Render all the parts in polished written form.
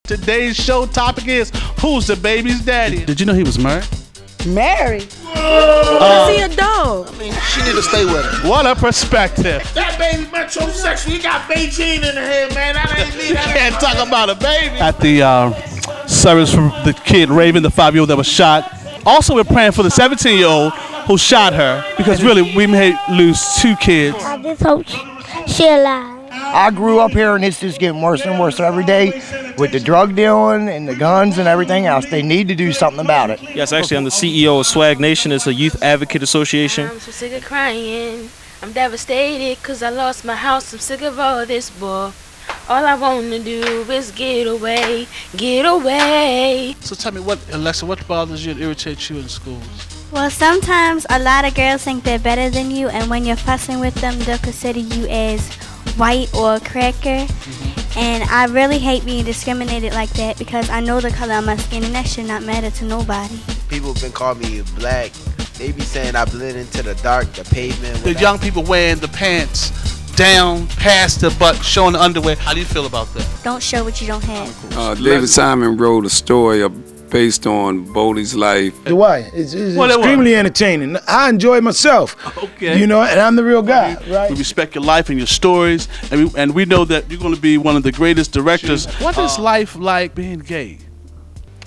Today's show topic is, who's the baby's daddy? Did you know he was married? Married? Is he a dog? I mean, she need to stay with him. What a perspective. That baby metrosexual. You got Beijing in the head, man. That ain't me. You can't talk about a baby. At the service for the kid, Raven, the 5-year-old that was shot. Also, we're praying for the 17-year-old who shot her, because really, we may lose 2 kids. I just hope she alive. I grew up here, and it's just getting worse and worse every day with the drug dealing and the guns and everything else. They need to do something about it. Yes, actually, I'm the CEO of Swag Nation. It's a youth advocate association. I'm so sick of crying. I'm devastated because I lost my house. I'm sick of all this, boy. All I want to do is get away, get away. So tell me, Alexa, what bothers you and irritates you in schools? Well, sometimes a lot of girls think they're better than you, and when you're fussing with them, they'll consider you as white or a cracker. And I really hate being discriminated like that because I know the color of my skin, and that should not matter to nobody. People have been calling me black. They be saying I blend into the dark, the pavement. The young people wearing the pants down past the butt, showing the underwear. How do you feel about that? Don't show what you don't have. David Simon wrote a story based on Bodie's life. Dwight, it's extremely entertaining. I enjoy myself. Okay. You know, and I'm the real guy, right? We respect your life and your stories, and we know that you're going to be one of the greatest directors. What is life like being gay?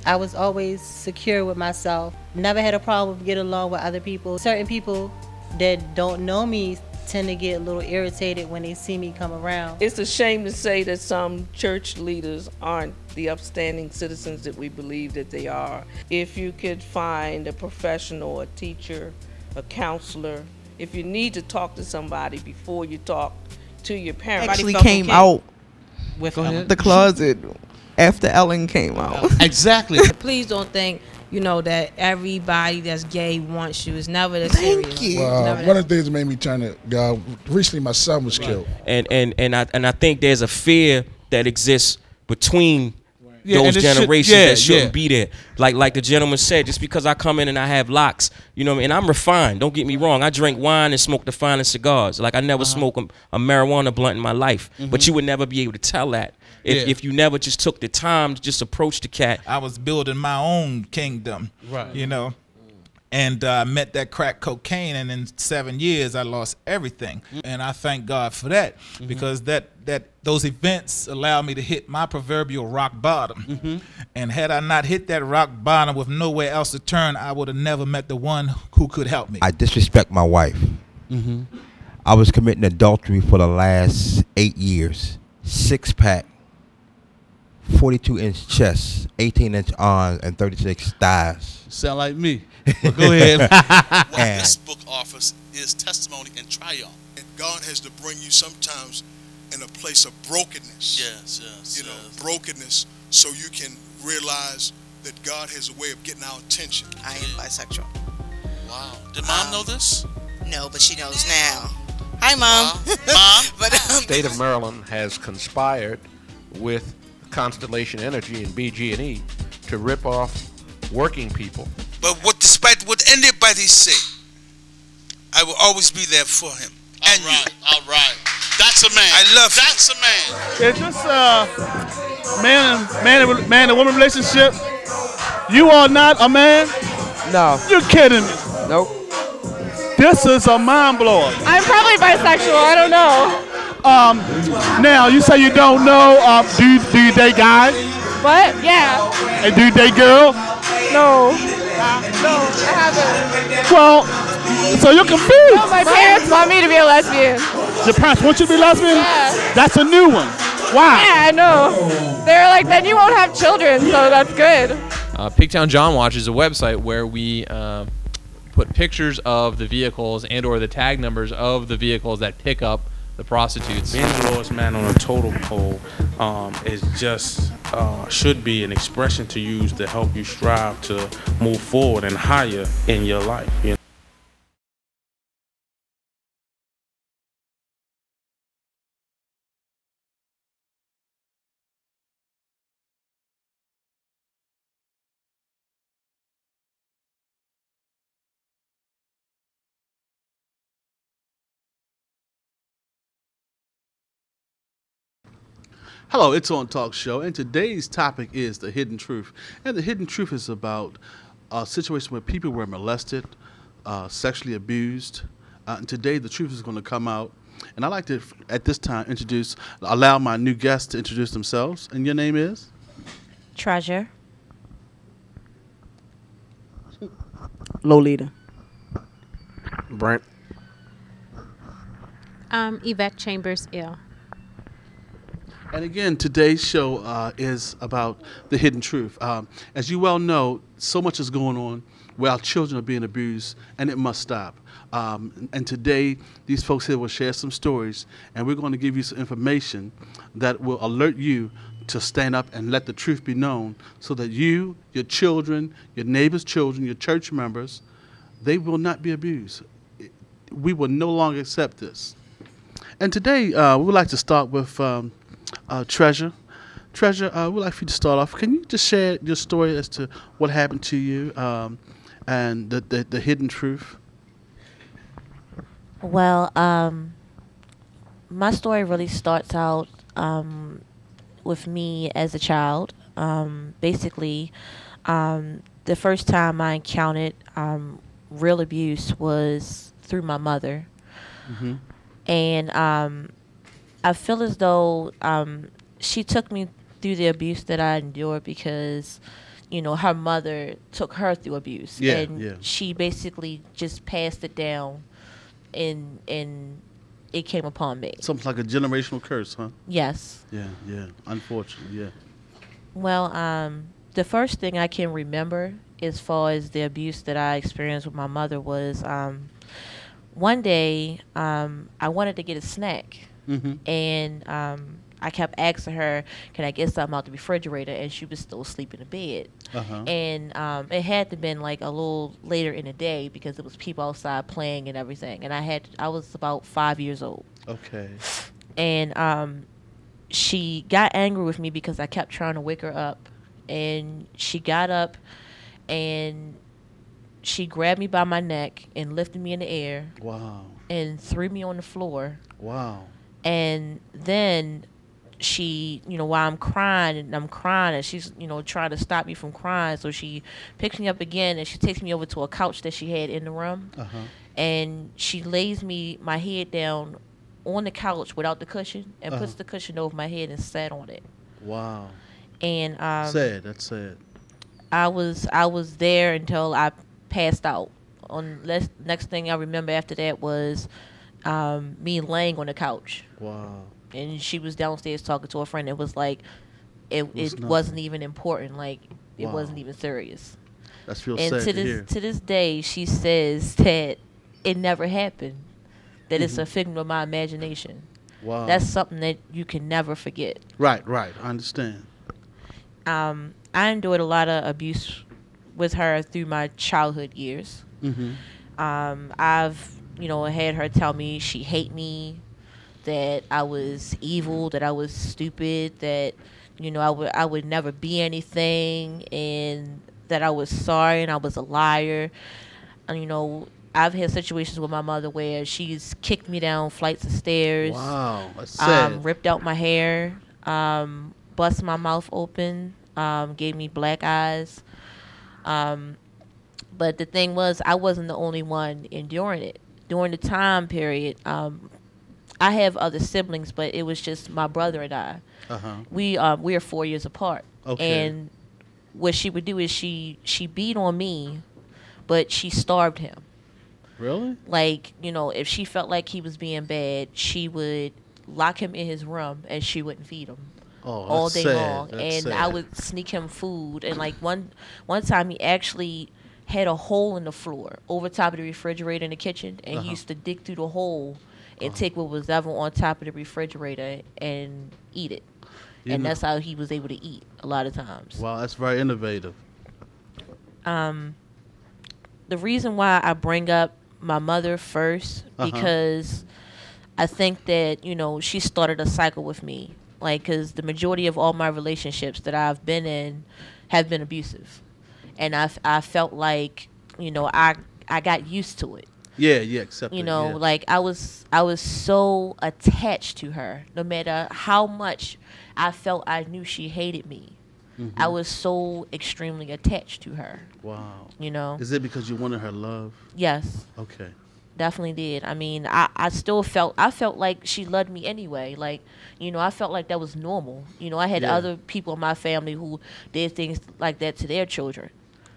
I was always secure with myself. Never had a problem getting along with other people. Certain people that don't know me tend to get a little irritated when they see me come around. It's a shame to say that some church leaders aren't the upstanding citizens that we believe that they are. If you could find a professional, a teacher, a counselor, if you need to talk to somebody before you talk to your parents. Actually came out with the closet after Ellen came out. Exactly. Please don't think, you know, that everybody that's gay wants you. It's never that serious. Thank you. One of the things that made me turn to God, recently my son was killed. And I think there's a fear that exists between those generations that shouldn't be there. Like the gentleman said, just because I come in and I have locks, you know what I mean? And I'm refined, don't get me wrong. I drink wine and smoke the finest cigars. Like I never smoke a marijuana blunt in my life. But you would never be able to tell that if you never just took the time to just approach the cat. I was building my own kingdom, you know, and I met that crack cocaine, and in 7 years I lost everything. And I thank God for that, because those events allowed me to hit my proverbial rock bottom. And had I not hit that rock bottom with nowhere else to turn, I would have never met the one who could help me. I disrespect my wife. I was committing adultery for the last 8 years. 6-pack, 42-inch chest, 18-inch arms, and 36 thighs. Sound like me. Well, go ahead. What this book offers is testimony and triumph. And God has to bring you sometimes in a place of brokenness. Yes. You know, brokenness, so you can realize that God has a way of getting our attention. I am bisexual. Wow. Did Mom know this? No, but she knows now. Hi, Mom. Mom. But the state of Maryland has conspired with Constellation Energy and BG&E to rip off working people. But despite what anybody say, I will always be there for him. All right. That's a man. I love him. That's a man. Is this man and woman relationship? You are not a man? No. You're kidding me. Nope. This is a mind blower. I'm probably bisexual. I don't know. Now you say you don't know. Do you date guys? What? Yeah. And do you date girls? No. No, I haven't. Well, so you're confused. No, my parents want me to be a lesbian. Your parents want you to be lesbian? Yeah. That's a new one. Why? Yeah, I know. They're like, then you won't have children, so that's good. Pigtown John Watch is a website where we put pictures of the vehicles and/or the tag numbers of the vehicles that pick up the prostitutes. Being the lowest man on a totem pole is just should be an expression to use to help you strive to move forward and higher in your life. You know? Hello, it's On Talk Show, and today's topic is the hidden truth. And the hidden truth is about a situation where people were molested, sexually abused. And today the truth is going to come out. And I'd like to, at this time, allow my new guests to introduce themselves. And your name is? Treasure. Lolita. Brent. Yvette Chambers Ill. And again, today's show is about the hidden truth. As you well know, so much is going on where our children are being abused, and it must stop. And today, these folks here will share some stories, and we're going to give you some information that will alert you to stand up and let the truth be known so that you, your children, your neighbors' children, your church members, they will not be abused. We will no longer accept this. And today, we would like to start with Treasure. Treasure, we'd like for you to start off. Can you just share your story as to what happened to you and the hidden truth? Well, my story really starts out with me as a child. Basically, the first time I encountered real abuse was through my mother. Mm-hmm. And I feel as though she took me through the abuse that I endured because, you know, her mother took her through abuse. Yeah, and she basically just passed it down and it came upon me. Something like a generational curse, huh? Yes. Yeah. Unfortunately, yeah. Well, the first thing I can remember as far as the abuse that I experienced with my mother was one day I wanted to get a snack. Mm-hmm. And I kept asking her, can I get something out the refrigerator? And she was still asleep in the bed. Uh-huh. And it had to have been like a little later in the day because it was people outside playing and everything. And I was about 5 years old. Okay. And she got angry with me because I kept trying to wake her up. And she got up and she grabbed me by my neck and lifted me in the air. Wow. And threw me on the floor. Wow. And then she, you know, while I'm crying and she's, you know, trying to stop me from crying. So she picks me up again and she takes me over to a couch that she had in the room. Uh-huh. And she lays my head down on the couch without the cushion and puts the cushion over my head and sat on it. Wow. And sad. That's sad. I was there until I passed out. Next thing I remember after that was me laying on the couch. Wow. And she was downstairs talking to a friend. It was like it wasn't even important. Like it wasn't even serious. That's real sad to hear. To this day, she says that it never happened. That it's a figment of my imagination. Wow. That's something that you can never forget. Right. I understand. I endured a lot of abuse with her through my childhood years. Mm-hmm. I've, you know, had her tell me she hate me, that I was evil, that I was stupid, that, you know, I would never be anything, and that I was sorry and I was a liar. And, you know, I've had situations with my mother where she's kicked me down flights of stairs. Wow, that's sad. Ripped out my hair, bust my mouth open, gave me black eyes. But the thing was, I wasn't the only one enduring it. During the time period, I have other siblings, but it was just my brother and I. Uh-huh. We are 4 years apart. Okay. And what she would do is she beat on me, but she starved him. Really? Like, you know, if she felt like he was being bad, she would lock him in his room and she wouldn't feed him all day long. And sad. I would sneak him food. And like one time he actually had a hole in the floor over top of the refrigerator in the kitchen, and he used to dig through the hole and take what was ever on top of the refrigerator and eat it. And that's how he was able to eat a lot of times. Wow, that's very innovative. The reason why I bring up my mother first, because I think that, you know, she started a cycle with me. Like, because the majority of all my relationships that I've been in have been abusive. And I felt like, you know, I got used to it. Yeah, yeah, accept You it, know, yeah. like I was so attached to her. No matter how much I felt I knew she hated me, I Mhm. was so extremely attached to her. Wow. You know? Is it because you wanted her love? Yes. Okay. Definitely did. I mean, I still felt like she loved me anyway. Like, you know, I felt like that was normal. You know, I had Yeah. other people in my family who did things like that to their children.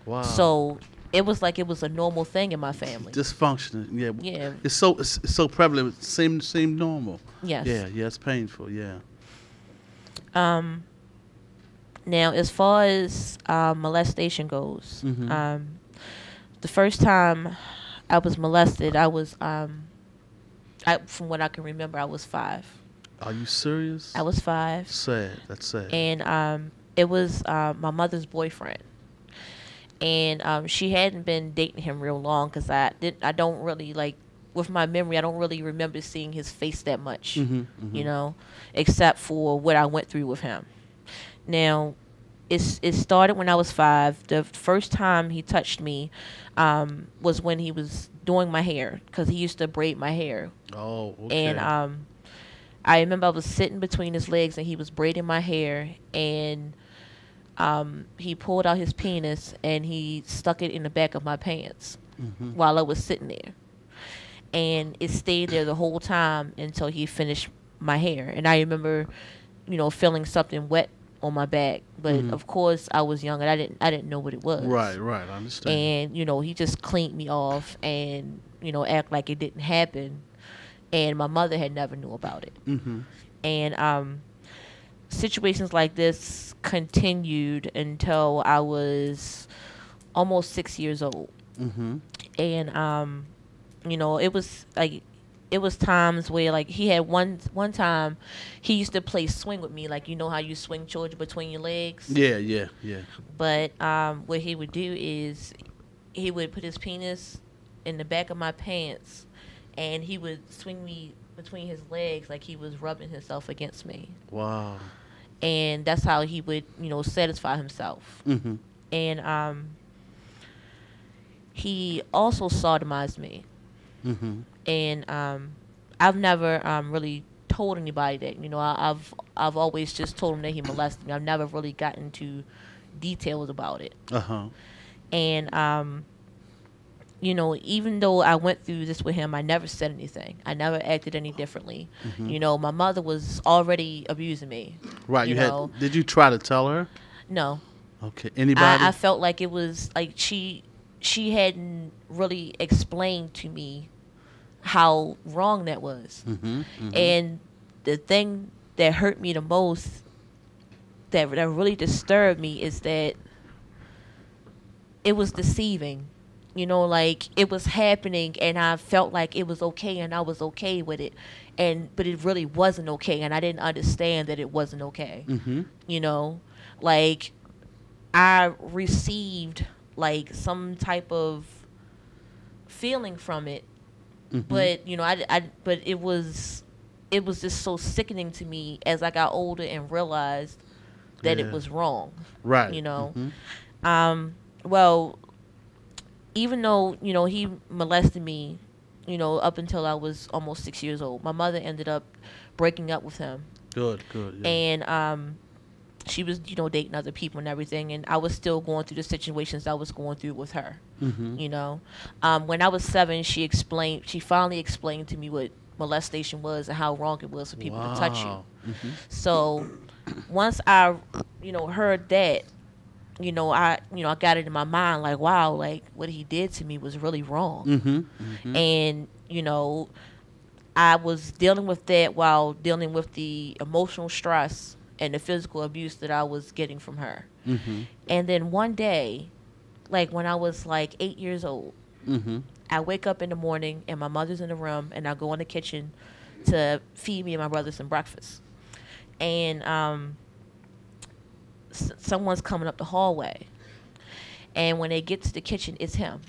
Wow. So it was like it was a normal thing in my family. Dysfunctional. Yeah. Yeah. It's so prevalent. Seem normal. Yes. Yeah. Yeah. It's painful. Yeah. Now, as far as molestation goes, Mhm. the first time I was molested, I was, from what I can remember, I was 5. Are you serious? I was 5. Sad. That's sad. And it was my mother's boyfriend. And she hadn't been dating him real long because I don't really, like, with my memory, I don't really remember seeing his face that much, Mhm, you mhm. know, except for what I went through with him. Now, it started when I was 5. The first time he touched me was when he was doing my hair, because he used to braid my hair. Oh, okay. And I remember I was sitting between his legs and he was braiding my hair, and he pulled out his penis and he stuck it in the back of my pants Mhm. while I was sitting there. And it stayed there the whole time until he finished my hair. And I remember, you know, feeling something wet on my back, but Mhm. of course I was young and I didn't know what it was. Right. Right. I understand. And you know, he just cleaned me off and, you know, act like it didn't happen. And my mother had never knew about it. Mhm. And situations like this continued until I was almost 6 years old. Mhm. And you know, it was times where, like, he had one time he used to play swing with me, like, you know how you swing children between your legs. Yeah. Yeah. Yeah. But what he would do is he would put his penis in the back of my pants and he would swing me between his legs like he was rubbing himself against me. Wow. And that's how he would, you know, satisfy himself. Mhm. And he also sodomized me. Mhm. And I've never really told anybody that. You know, I've always just told him that he molested me. I've never really gotten into details about it. Uh-huh. And you know, even though I went through this with him, I never said anything. I never acted any differently. Mhm. You know, my mother was already abusing me. Right. You know? Did you try to tell her? No. Okay. Anybody? I felt like it was like she hadn't really explained to me how wrong that was. Mhm, mhm. And the thing that hurt me the most, that really disturbed me, is that it was deceiving. You know, like, it was happening and I felt like it was okay and I was okay with it, but it really wasn't okay, and I didn't understand that it wasn't okay. Mhm. You know, like, I received like some type of feeling from it, Mhm. but you know, but it was just so sickening to me as I got older and realized that Yeah. it was wrong. Right. You know. Mhm. Well, even though, you know, he molested me, you know, up until I was almost 6 years old, my mother ended up breaking up with him. Good. Good. Yeah. And she was, you know, dating other people and everything, and I was still going through the situations I was going through with her. Mhm. You know, when I was 7, she finally explained to me what molestation was and how wrong it was for people to touch you. Wow. Mhm. So once I, you know, heard that, I got it in my mind, like, wow, like, what he did to me was really wrong. Mhm. Mhm. And, you know, I was dealing with that while dealing with the emotional stress and the physical abuse that I was getting from her. Mhm. And then one day, like, when I was like 8 years old, Mhm. I wake up in the morning and my mother's in the room, and I go in the kitchen to feed me and my brother some breakfast. And someone's coming up the hallway, and when they get to the kitchen, it's him.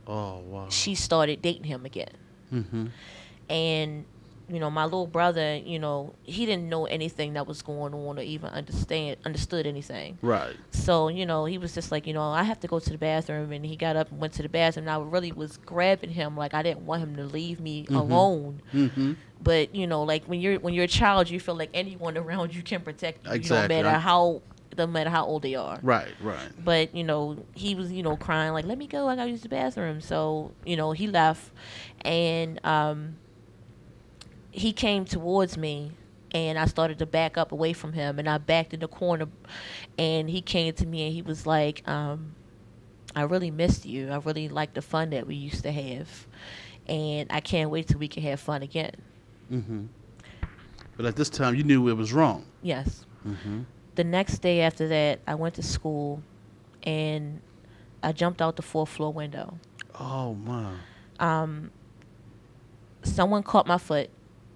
Oh wow. She started dating him again. Mhm. And you know, my little brother, you know, he didn't know anything that was going on or even understood anything. Right. So, you know, he was just like, you know, I have to go to the bathroom, and he got up and went to the bathroom, and I really was grabbing him, like I didn't want him to leave me alone. But, you know, like when you're a child, you feel like anyone around you can protect you, Exactly. no matter how old they are. Right. But, you know, he was, you know, crying like, let me go, I gotta use the bathroom. So, you know, he left, and he came towards me, and I started to back up away from him, and I backed in the corner, and he came to me, and he was like, I really missed you. I really liked the fun that we used to have, and I can't wait till we can have fun again. But at this time, you knew it was wrong. Yes. The next day after that, I went to school, and I jumped out the 4th floor window. Oh, my. Someone caught my foot.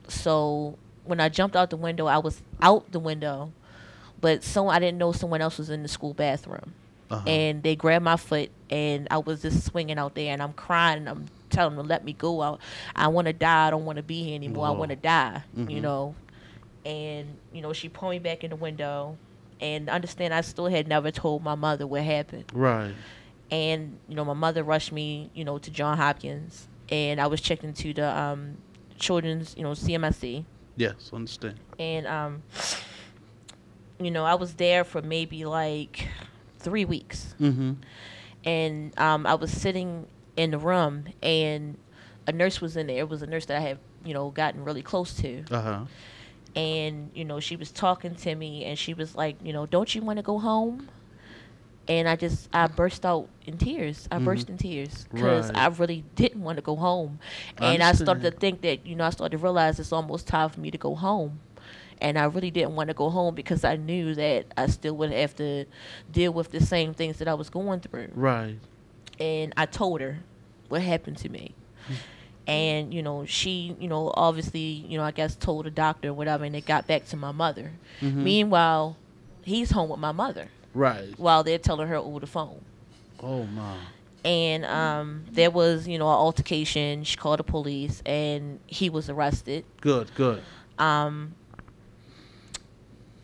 So when I jumped out the window, I was out the window, but I didn't know someone else was in the school bathroom. And they grabbed my foot, and I was just swinging out there, and I'm crying, and I'm telling them to let me go. I want to die. I don't want to be here anymore. I want to die, you know. And, you know, she pulled me back in the window, and understand I still had never told my mother what happened. Right. And, you know, my mother rushed me, you know, to Johns Hopkins, and I was checked into the children's, you know, CMSC. Yes, understand. And, you know, I was there for maybe like 3 weeks. And I was sitting in the room, and a nurse was in there. It was a nurse that I had, you know, gotten really close to. And, you know, she was talking to me, and she was like, you know, don't you want to go home? And I burst out in tears. I burst in tears because I really didn't want to go home. And I started to think that, you know, I started to realize it's almost time for me to go home. And I really didn't want to go home because I knew that I still would have to deal with the same things that I was going through. Right. And I told her what happened to me. And, you know, she, you know, obviously, you know, I guess told the doctor or whatever, and it got back to my mother. Meanwhile, he's home with my mother. Right. While they're telling her over the phone. Oh, my. And there was, you know, an altercation. She called the police, and he was arrested. Good.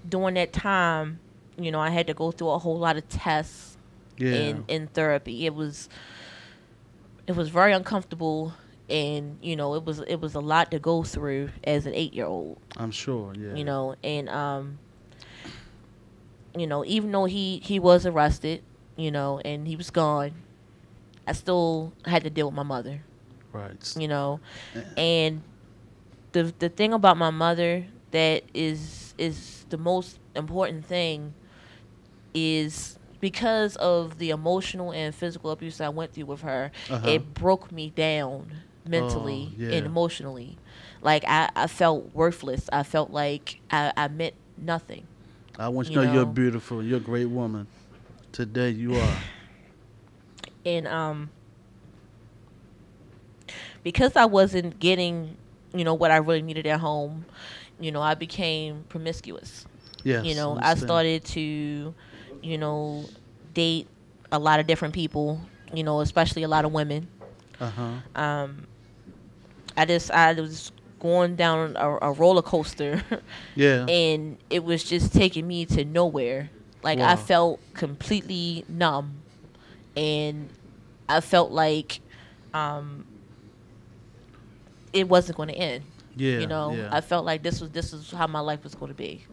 During that time, you know, I had to go through a whole lot of tests in therapy. It was very uncomfortable, and, you know, it was a lot to go through as an 8-year-old. I'm sure, yeah. You know, and you know, even though he was arrested, you know, and he was gone, I still had to deal with my mother. Right. You know, and the thing about my mother that is the most important thing is because of the emotional and physical abuse I went through with her, it broke me down mentally and emotionally. Like I felt worthless. I felt like I meant nothing. I want you to know you're beautiful. You're a great woman. Today you are. And because I wasn't getting, you know, what I really needed at home, you know, I became promiscuous. Yes. You know, I started to, you know, date a lot of different people, you know, especially a lot of women. I was going down a roller coaster. And it was just taking me to nowhere. Like, I felt completely numb, and I felt like it wasn't going to end. You know, I felt like this is how my life was going to be.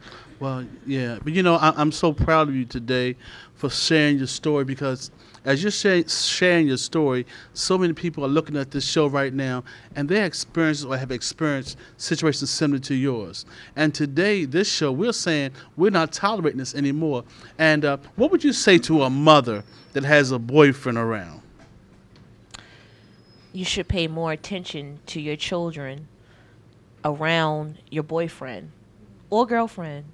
Well, yeah, but you know, I'm so proud of you today for sharing your story, because as you're sharing your story, so many people are looking at this show right now, and they experience or have experienced situations similar to yours. And today, this show, we're saying we're not tolerating this anymore. And what would you say to a mother that has a boyfriend around? You should pay more attention to your children around your boyfriend or girlfriend.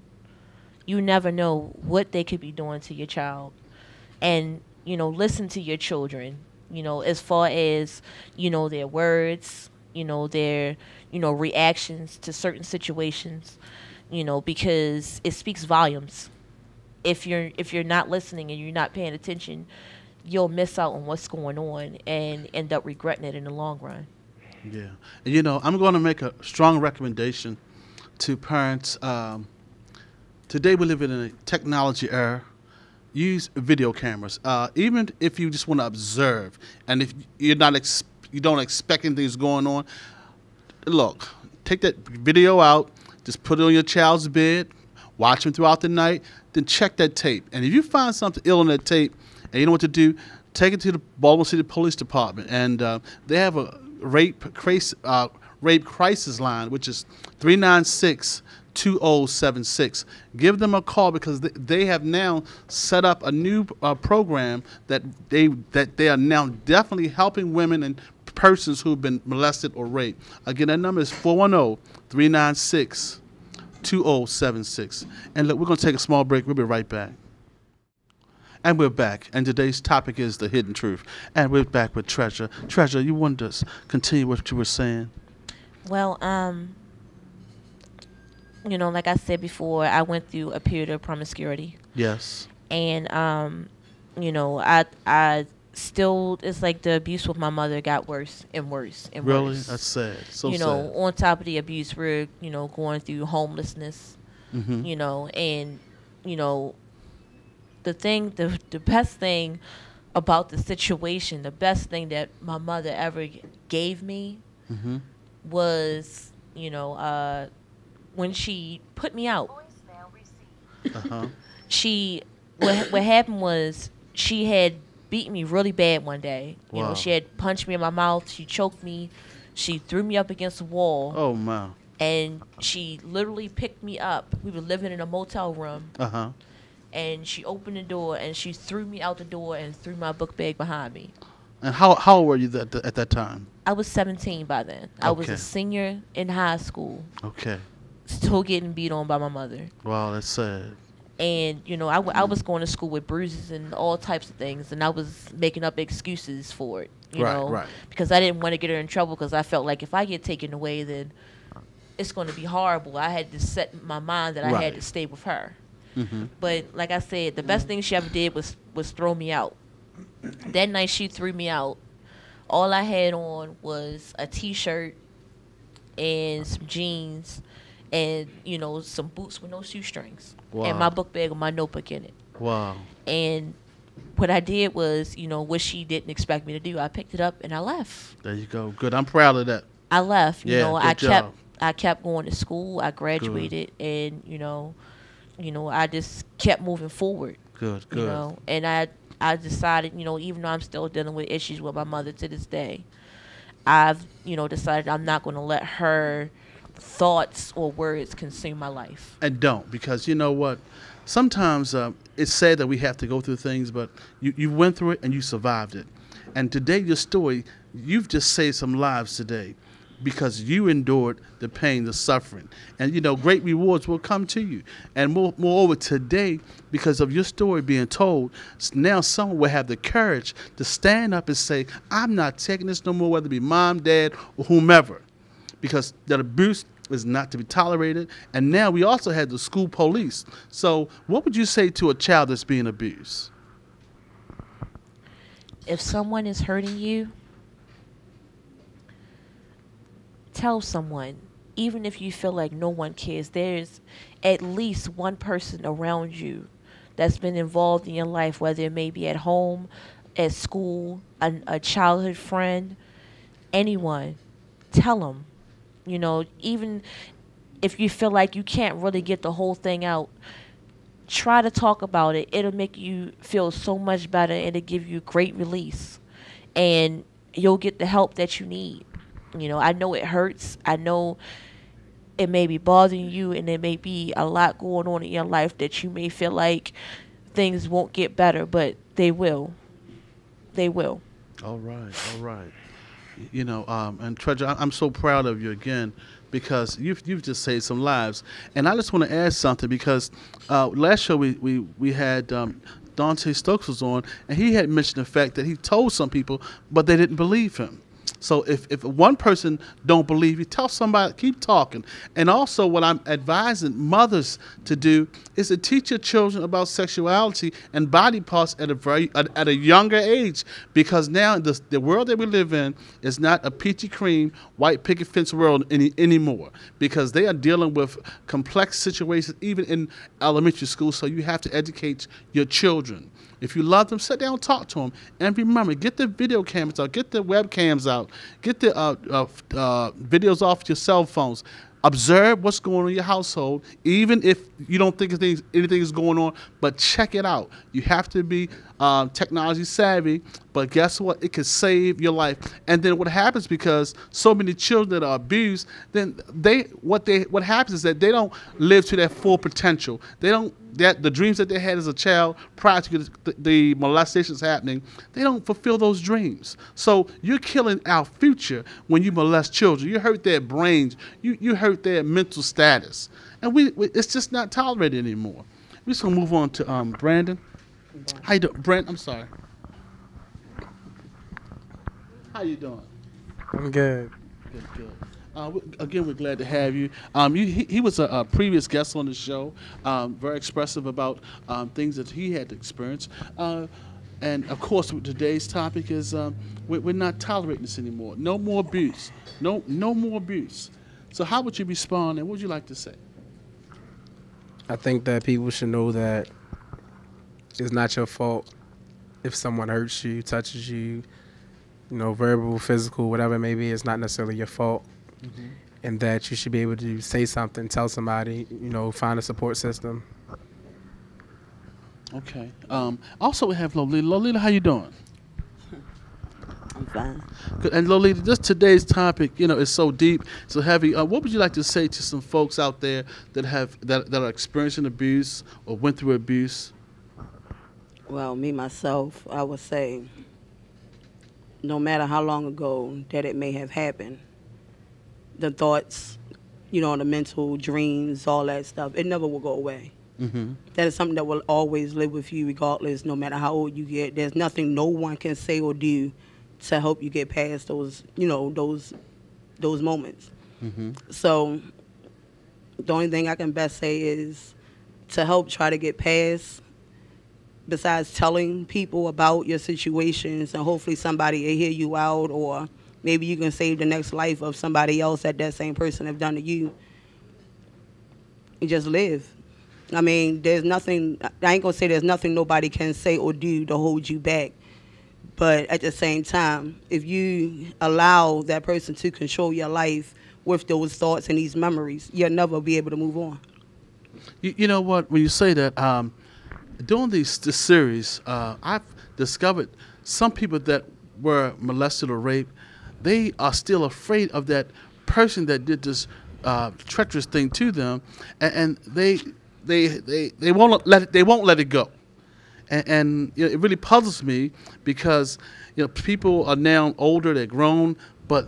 You never know what they could be doing to your child. And, you know, listen to your children, you know, as far as, you know, their words, you know, their, you know, reactions to certain situations, you know, because it speaks volumes. If you're not listening and you're not paying attention, you'll miss out on what's going on and end up regretting it in the long run. Yeah. And, you know, I'm going to make a strong recommendation to parents. Today we live in a technology era. Use video cameras, even if you just want to observe, and if you're not you don't expect anything's going on. Look, take that video out, just put it on your child's bed, watch them throughout the night, then check that tape. And if you find something ill on that tape, and you know what to do, take it to the Baltimore City Police Department, and they have a rape crisis line, which is 396-2076. Give them a call because they have now set up a new program that they are now definitely helping women and persons who've been molested or raped. Again, that number is 410-396-2076. And look, we're going to take a small break. We'll be right back. And we're back, and today's topic is the hidden truth. And we're back with Treasure. Treasure, you wanted to continue what you were saying? Well, you know, like I said before, I went through a period of promiscuity. Yes. And, you know, I still, it's like the abuse with my mother got worse and worse and worse. Really? That's sad. So you know, on top of the abuse, we're, you know, going through homelessness, you know, and, you know, the best thing about the situation, the best thing that my mother ever gave me was, you know, when she put me out. What happened was she had beat me really bad one day. You know, she had punched me in my mouth. She choked me. She threw me up against a wall. Oh, my. And she literally picked me up. We were living in a motel room. And she opened the door and she threw me out the door and threw my book bag behind me. And how old were you at that time? I was 17 by then. I was a senior in high school. Okay. Still getting beat on by my mother. Wow, that's sad. And, you know, I was going to school with bruises and all types of things, and I was making up excuses for it, you know, because I didn't want to get her in trouble because I felt like if I get taken away, then it's going to be horrible. I had to set my mind that I had to stay with her. But like I said, the best thing she ever did was throw me out. That night she threw me out. All I had on was a T-shirt and some jeans and, you know, some boots with no shoestrings. And my book bag with my notebook in it. Wow. And what I did was, you know, what she didn't expect me to do, I picked it up and I left. There you go. Good. I'm proud of that. I left. You know, I kept going to school. I graduated and, you know, I just kept moving forward. Good. You know, and I decided, you know, even though I'm still dealing with issues with my mother to this day, I've, you know, decided I'm not going to let her thoughts or words consume my life. And don't, because you know what? Sometimes it's sad that we have to go through things, but you went through it and you survived it. And today, your story, you've just saved some lives today because you endured the pain, the suffering. And, you know, great rewards will come to you. And moreover, today, because of your story being told, now someone will have the courage to stand up and say, I'm not taking this no more, whether it be mom, dad, or whomever. Because that abuse is not to be tolerated. And now we also have the school police. So what would you say to a child that's being abused? If someone is hurting you, tell someone. Even if you feel like no one cares, there's at least one person around you that's been involved in your life, whether it may be at home, at school, a childhood friend, anyone. Tell them. You know, even if you feel like you can't really get the whole thing out, try to talk about it. It'll make you feel so much better and it'll give you great release. And you'll get the help that you need. You know, I know it hurts. I know it may be bothering you and there may be a lot going on in your life that you may feel like things won't get better, but they will. They will. All right. You know, and Treasure, I'm so proud of you again because you've just saved some lives. And I just want to add something because last show we had Dante Stokes was on, and he had mentioned the fact that he told some people, but they didn't believe him. So if one person don't believe you, tell somebody, keep talking. And also what I'm advising mothers to do is to teach your children about sexuality and body parts at a younger age, because now the world that we live in is not a peachy cream, white picket fence world anymore, because they are dealing with complex situations even in elementary school. So you have to educate your children. If you love them, sit down and talk to them. And remember, get the video cameras out, get the webcams out, get the videos off your cell phones. Observe what's going on in your household, even if you don't think anything is going on, but check it out. You have to be technology savvy, but guess what? It can save your life. And then what happens, because so many children that are abused, then what happens is that they don't live to their full potential. They don't, the dreams that they had as a child prior to the molestations happening, they don't fulfill those dreams. So you're killing our future when you molest children. You hurt their brains. You hurt their mental status. And it's just not tolerated anymore. We're just going to move on to Brandon. How you doing? Brent, I'm sorry. How you doing? I'm good. Good. Again, we're glad to have you. He was a previous guest on the show, very expressive about things that he had to experience. And, of course, today's topic is we're not tolerating this anymore. No more abuse. No more abuse. So how would you respond, and what would you like to say? I think that people should know that it's not your fault if someone hurts you, touches you, verbal, physical, whatever it may be. It's not necessarily your fault. Mm-hmm. And that you should be able to say something, tell somebody, find a support system. Okay. Also, we have Lolita. Lolita, how you doing? I'm fine. Good. And Lolita, just today's topic, is so deep, so heavy. What would you like to say to some folks out there that are experiencing abuse or went through abuse? Well, me, myself, I would say, no matter how long ago that it may have happened, the thoughts, the mental dreams, all that stuff, it never will go away. Mm-hmm. That is something that will always live with you regardless, no matter how old you get. There's nothing no one can say or do to help you get past those, those moments. Mm-hmm. So the only thing I can best say is to help try to get past, besides telling people about your situations, and hopefully somebody will hear you out, or maybe you can save the next life of somebody else that same person have done to you. You just live. I mean, there's nothing, I ain't gonna say there's nothing nobody can say or do to hold you back. But at the same time, if you allow that person to control your life with those thoughts and these memories, you'll never be able to move on. You know what, when you say that, during this series, I've discovered some people that were molested or raped, they are still afraid of that person that did this treacherous thing to them, and they won't let it go. And it really puzzles me, because people are now older, they're grown, but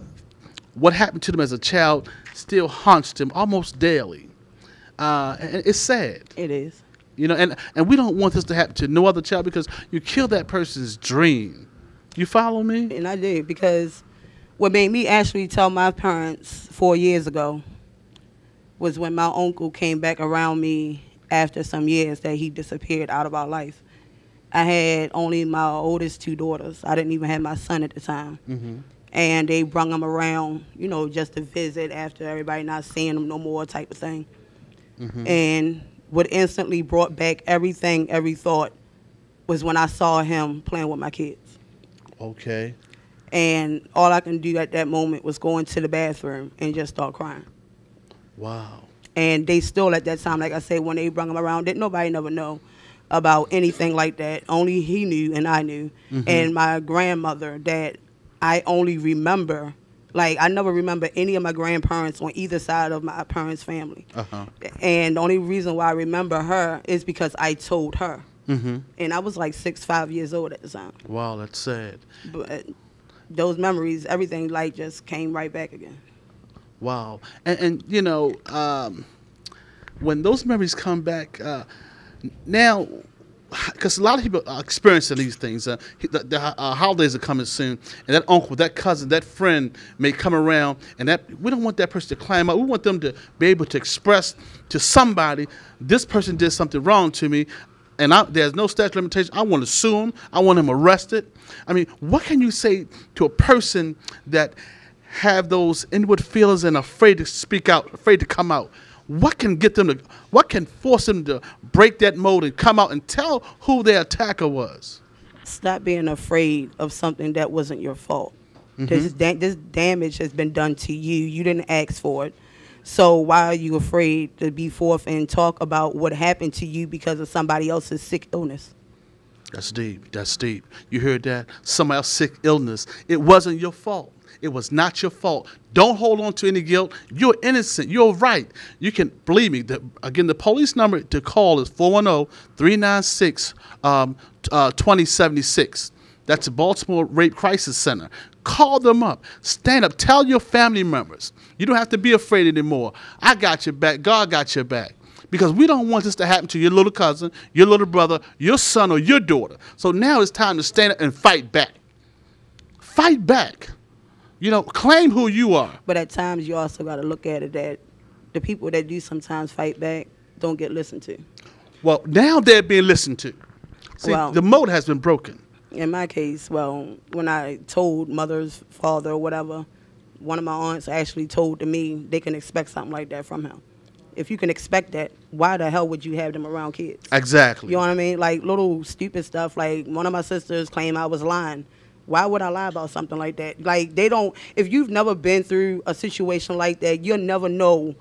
what happened to them as a child still haunts them almost daily. And it's sad. It is. And we don't want this to happen to no other child, because you kill that person's dream. You follow me? And I did, because what made me actually tell my parents 4 years ago was when my uncle came back around me after some years that he disappeared out of our life. I had only my oldest 2 daughters. I didn't even have my son at the time. Mm-hmm. And they brung him around, just to visit after everybody not seeing him no more type of thing. Mm-hmm. And what instantly brought back every thought was when I saw him playing with my kids. Okay. And all I can do at that moment was go into the bathroom and just start crying. Wow. And they still at that time, like I said, when they brought him around, nobody never know about anything like that. Only he knew and I knew. Mm-hmm. And my grandmother that I only remember, I never remember any of my grandparents on either side of my parents' family. Uh-huh. And the only reason why I remember her is because I told her. Mm-hmm. And I was 5 years old at the time. Wow, that's sad. But those memories, everything just came right back again. Wow. And when those memories come back, now because a lot of people are experiencing these things. The holidays are coming soon, and that uncle, that cousin, that friend may come around, and that we don't want that person to climb up. We want them to be able to express to somebody, this person did something wrong to me, and there's no statute of limitation. I want to sue him. I want him arrested. I mean, what can you say to a person that have those inward feelings and afraid to speak out, afraid to come out? What can get them to? What can force them to break that mold and come out and tell who their attacker was? Stop being afraid of something that wasn't your fault. This damage has been done to you. You didn't ask for it. So why are you afraid to be forth and talk about what happened to you because of somebody else's sick illness? That's deep. That's deep. You heard that? Somebody else's sick illness. It wasn't your fault. It was not your fault. Don't hold on to any guilt. You're innocent. You're right. You can, believe me, again, the police number to call is 410-396-2076. That's the Baltimore Rape Crisis Center. Call them up. Stand up. Tell your family members. You don't have to be afraid anymore. I got your back. God got your back. Because we don't want this to happen to your little cousin, your little brother, your son, or your daughter. So now it's time to stand up and fight back. Fight back. You know, claim who you are. But at times you also got to look at it that the people that do sometimes fight back don't get listened to. Well, now they're being listened to. See, Well, the mold has been broken. In my case, well, when I told mother's father or whatever, one of my aunts actually told to me they can expect something like that from him. If you can expect that, why the hell would you have them around kids? Exactly. You know what I mean? Like little stupid stuff. Like one of my sisters claimed I was lying. Why would I lie about something like that? Like they don't, if you've never been through a situation like that, you'll never know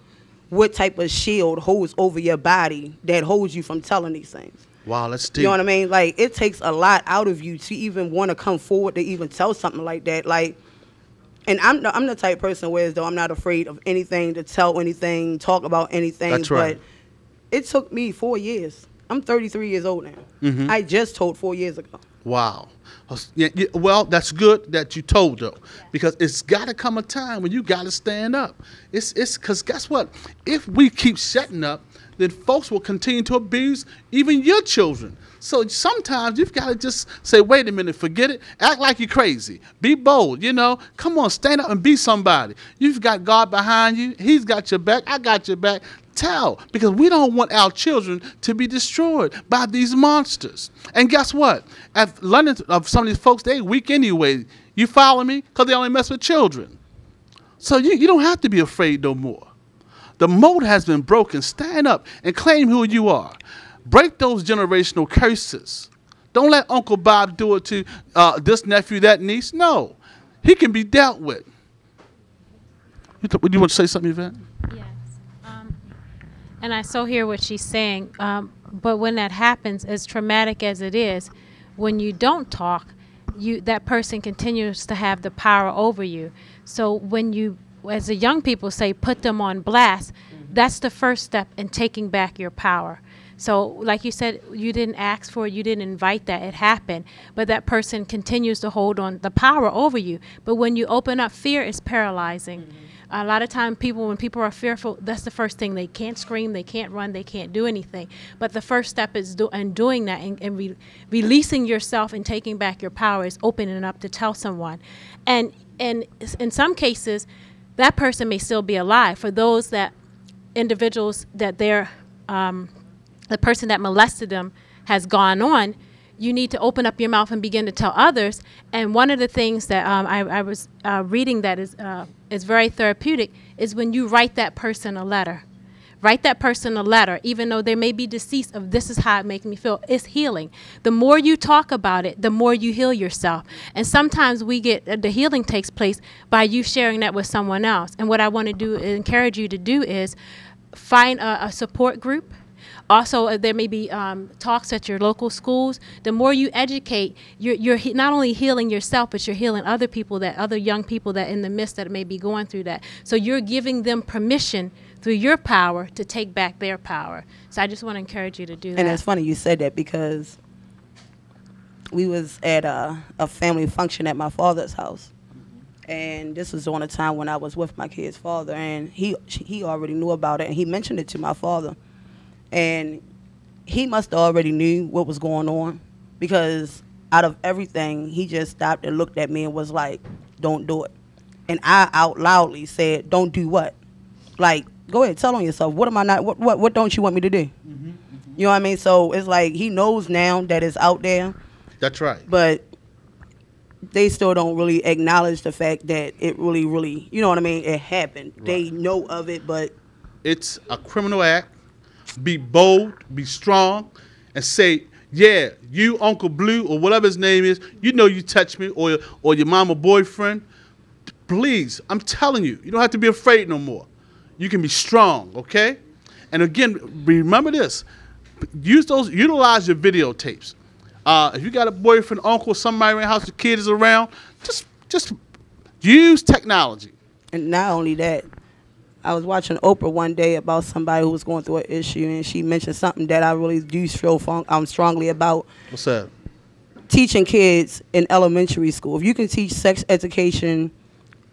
what type of shield holds over your body that holds you from telling these things. Wow, that's deep. You know what I mean? Like it takes a lot out of you to even want to come forward to even tell something like that. Like, and I'm the type of person where as though I'm not afraid of anything, to tell anything, talk about anything. That's right. But it took me 4 years. I'm 33 years old now. Mhm. I just told 4 years ago. Wow. Yeah, well, that's good that you told, though, because it's got to come a time when you got to stand up. It's because guess what? If we keep shutting up, then folks will continue to abuse even your children. So sometimes you've got to just say, wait a minute, forget it. Act like you're crazy. Be bold, you know. Come on, stand up and be somebody. You've got God behind you. He's got your back. I got your back. Tell, because we don't want our children to be destroyed by these monsters. And guess what? At London, of some of these folks, they weak anyway. You follow me? Because they only mess with children. So you don't have to be afraid no more. The mold has been broken. Stand up and claim who you are. Break those generational curses. Don't let Uncle Bob do it to this nephew, that niece. No. He can be dealt with. You want to say something, Yvette? And I so hear what she's saying. But when that happens, as traumatic as it is, when you don't talk, that person continues to have the power over you. So when you, as the young people say, put them on blast, that's the first step in taking back your power. So like you said, you didn't ask for it, you didn't invite that, it happened, but that person continues to hold on the power over you. But when you open up, fear is paralyzing. A lot of times when people are fearful, that's the first thing. They can't scream, they can't run, they can't do anything. But the first step is doing that and releasing yourself and taking back your power is opening up to tell someone. And in some cases, that person may still be alive. For those individuals that the person that molested them has gone on, you need to open up your mouth and begin to tell others. And one of the things that I was reading that is very therapeutic is when you write that person a letter. Write that person a letter, even though they may be deceased of this is how it makes me feel. It's healing. The more you talk about it, the more you heal yourself. And sometimes the healing takes place by you sharing that with someone else. And what I want to encourage you to do is find a support group. Also, there may be talks at your local schools. The more you educate, you're not only healing yourself, but you're healing other young people that in the midst that may be going through that. So you're giving them permission through your power to take back their power. So I just want to encourage you to do that. And it's funny you said that because we was at a family function at my father's house. And this was on a time when I was with my kid's father, and he already knew about it, and he mentioned it to my father. And he must have already knew what was going on, because out of everything, he just stopped and looked at me and was like, don't do it. And I out loudly said, don't do what? Like, go ahead, tell on yourself. What am I not, what don't you want me to do? You know what I mean? So it's like he knows now that it's out there. That's right. But they still don't really acknowledge the fact that it really, you know what I mean? It happened. Right. They know of it, but it's a criminal act. Be bold, be strong, and say, yeah, you, Uncle Blue, or whatever his name is, you know you touched me, or your mama boyfriend. Please, I'm telling you, you don't have to be afraid no more. You can be strong, okay? And again, remember this. Utilize your videotapes. If you got a boyfriend, uncle, somebody in the house, the kid is around, just use technology. And not only that, I was watching Oprah one day about somebody who was going through an issue, and she mentioned something that I really do feel strongly about. What's that? Teaching kids in elementary school. If you can teach sex education,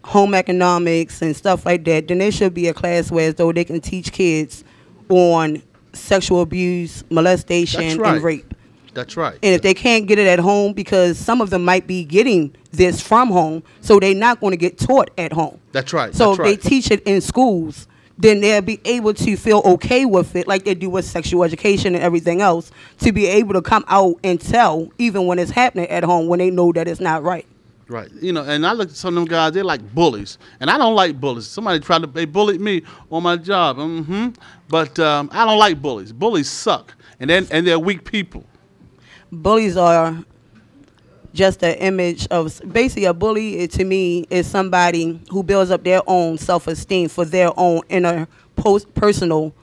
home economics, and stuff like that, then there should be a class where as though they can teach kids on sexual abuse, molestation, and rape. That's right. And if they can't get it at home, because some of them might be getting this from home, so they're not going to get taught at home. That's right. So that's right. They teach it in schools, then they'll be able to feel okay with it, like they do with sexual education and everything else, to be able to come out and tell, even when it's happening at home, when they know that it's not right. Right. You know, and I look at some of them guys, they're like bullies. And I don't like bullies. Somebody tried to, they bullied me on my job. But I don't like bullies. Bullies suck. And they're weak people. Bullies are just an image of, basically a bully to me is somebody who builds up their own self-esteem for their own inner personal,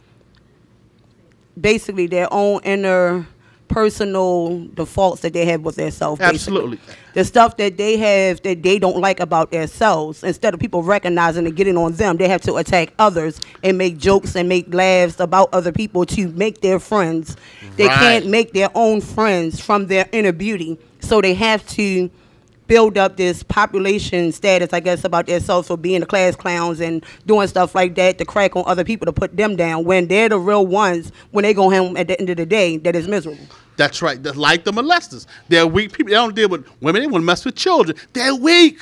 basically their own inner personal defaults that they have with themselves. Absolutely. The stuff that they have that they don't like about themselves, instead of people recognizing and getting on them, they have to attack others and make jokes and make laughs about other people to make their friends. They can't make their own friends from their inner beauty, so they have to build up this population status, I guess, about themselves for being the class clowns and doing stuff like that to crack on other people to put them down, when they're the real ones, when they go home at the end of the day, that is miserable. That's right. That's like the molesters. They're weak people. They don't deal with women. They want to mess with children. They're weak.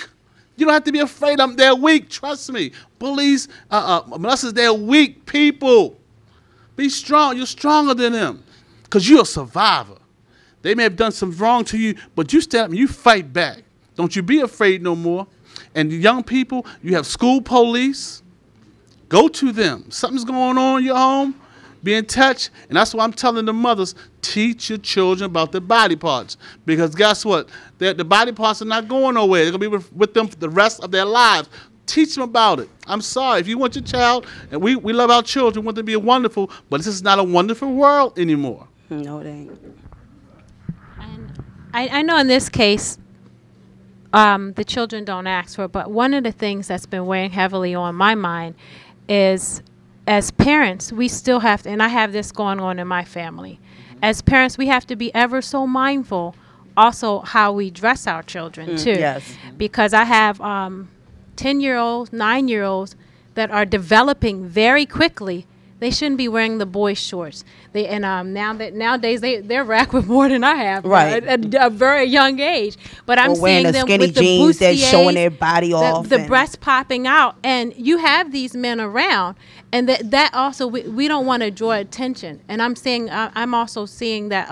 You don't have to be afraid of them. They're weak. Trust me. Bullies, molesters, they're weak people. Be strong. You're stronger than them because you're a survivor. They may have done some wrong to you, but you stand up and you fight back. Don't you be afraid no more. And young people, you have school police. Go to them. Something's going on in your home. Be in touch. And that's why I'm telling the mothers, teach your children about their body parts. Because guess what? The body parts are not going nowhere. They're going to be with them for the rest of their lives. Teach them about it. I'm sorry. If you want your child, and we love our children, we want them to be wonderful, but this is not a wonderful world anymore. No, it ain't. And I know in this case, the children don't ask for it, but one of the things that's been weighing heavily on my mind is, as parents, we still have to, and I have this going on in my family, as parents, we have to be ever so mindful also how we dress our children too. Yes. Because I have 10-year-olds, 9-year-olds that are developing very quickly. They shouldn't be wearing the boy shorts. Nowadays they're racked with more than I have, at a very young age. But I'm seeing them with the jeans that's bustiers, showing their body off, the breasts popping out, and you have these men around, and that also we don't want to draw attention. And I'm also seeing that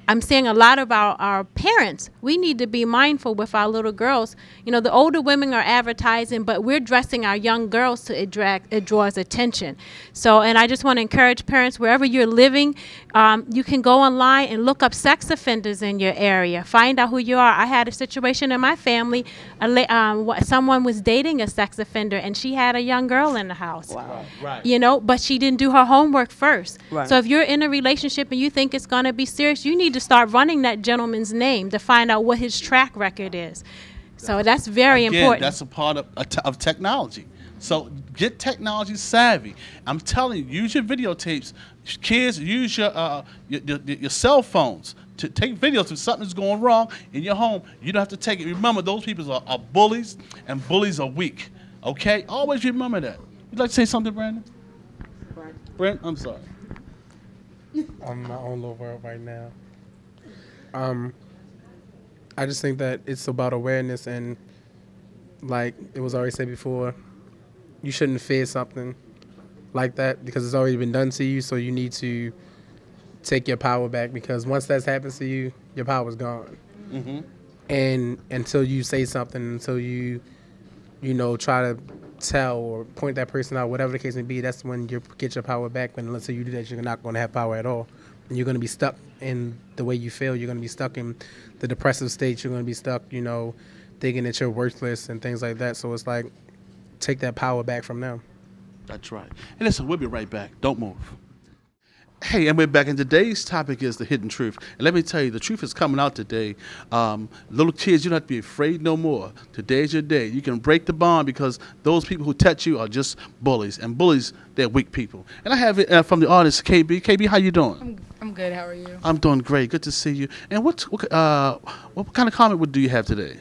I'm seeing a lot of our parents, we need to be mindful with our little girls. You know, the older women are advertising, but we're dressing our young girls to it draws attention. So, and I just want to encourage parents, wherever you're living, you can go online and look up sex offenders in your area. Find out who you are. I had a situation in my family. Someone was dating a sex offender, and she had a young girl in the house. Wow. Right. You know, but she didn't do her homework first. Right. So if you're in a relationship and you think it's going to be serious, you need to start running that gentleman's name to find out what his track record is. So that's very important. That's a part of technology. So get technology savvy. I'm telling you, use your videotapes. Kids, use your cell phones to take videos if something's going wrong in your home. You don't have to take it. Remember, those people are bullies, and bullies are weak. Okay? Always remember that. You'd like to say something, Brandon? Brent, I'm sorry. I'm in my own little world right now. I just think that it's about awareness, and like it was already said before, you shouldn't fear something like that because it's already been done to you. So you need to take your power back, because once that's happened to you, your power's gone. Mm-hmm. And until you say something, until you try to tell or point that person out, whatever the case may be, that's when you get your power back. But until you do that, you're not going to have power at all. And you're going to be stuck in the way you feel. You're going to be stuck in the depressive state. You're going to be stuck, thinking that you're worthless and things like that. So it's like, take that power back from them. That's right. And listen, we'll be right back. Don't move. Hey, and we're back, and today's topic is the hidden truth. And let me tell you, the truth is coming out today. Little kids, you don't have to be afraid no more. Today's your day. You can break the bond, because those people who touch you are just bullies. And bullies, they're weak people. And I have it from the artist, KB. KB, how you doing? I'm good. How are you? I'm doing great. Good to see you. And what kind of comment do you have today?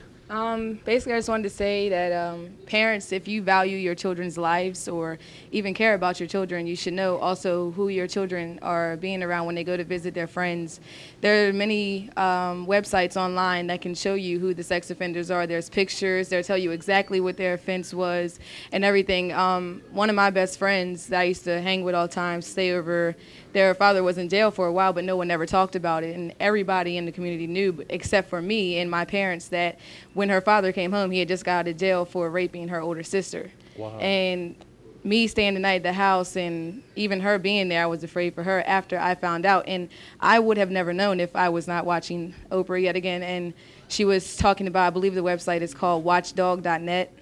Basically, I just wanted to say that parents, if you value your children's lives or even care about your children, you should know also who your children are being around when they go to visit their friends. There are many websites online that can show you who the sex offenders are. There's pictures. They'll tell you exactly what their offense was and everything. One of my best friends that I used to hang with all the time, stay over, their father was in jail for a while, but no one ever talked about it. And everybody in the community knew, except for me and my parents, that when her father came home, he had just got out of jail for raping her older sister. Wow. And me staying the night at the house and even her being there, I was afraid for her after I found out. And I would have never known if I was not watching Oprah yet again. And she was talking about, I believe the website is called watchdog.net.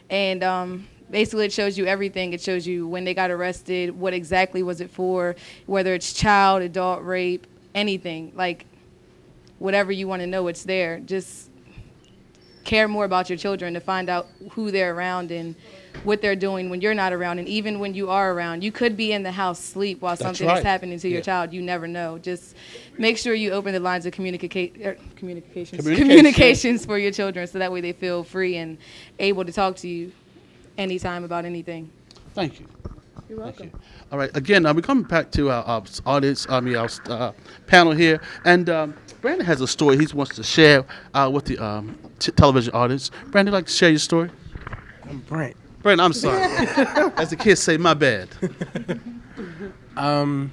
And basically, it shows you everything. It shows you when they got arrested, what exactly was it for, whether it's child, adult rape, anything. Like, whatever you want to know, it's there. Just care more about your children to find out who they're around and what they're doing when you're not around. And even when you are around, you could be in the house asleep while something is happening to your child. You never know. Just make sure you open the lines of communications for your children, so that way they feel free and able to talk to you anytime about anything. Thank you. You're welcome. All right. Again, we're coming back to our audience, our panel here, and Brandon has a story he wants to share with the television audience. Brandon, like to share your story? I'm Brent. Brandon, I'm sorry. As the kids say, my bad. I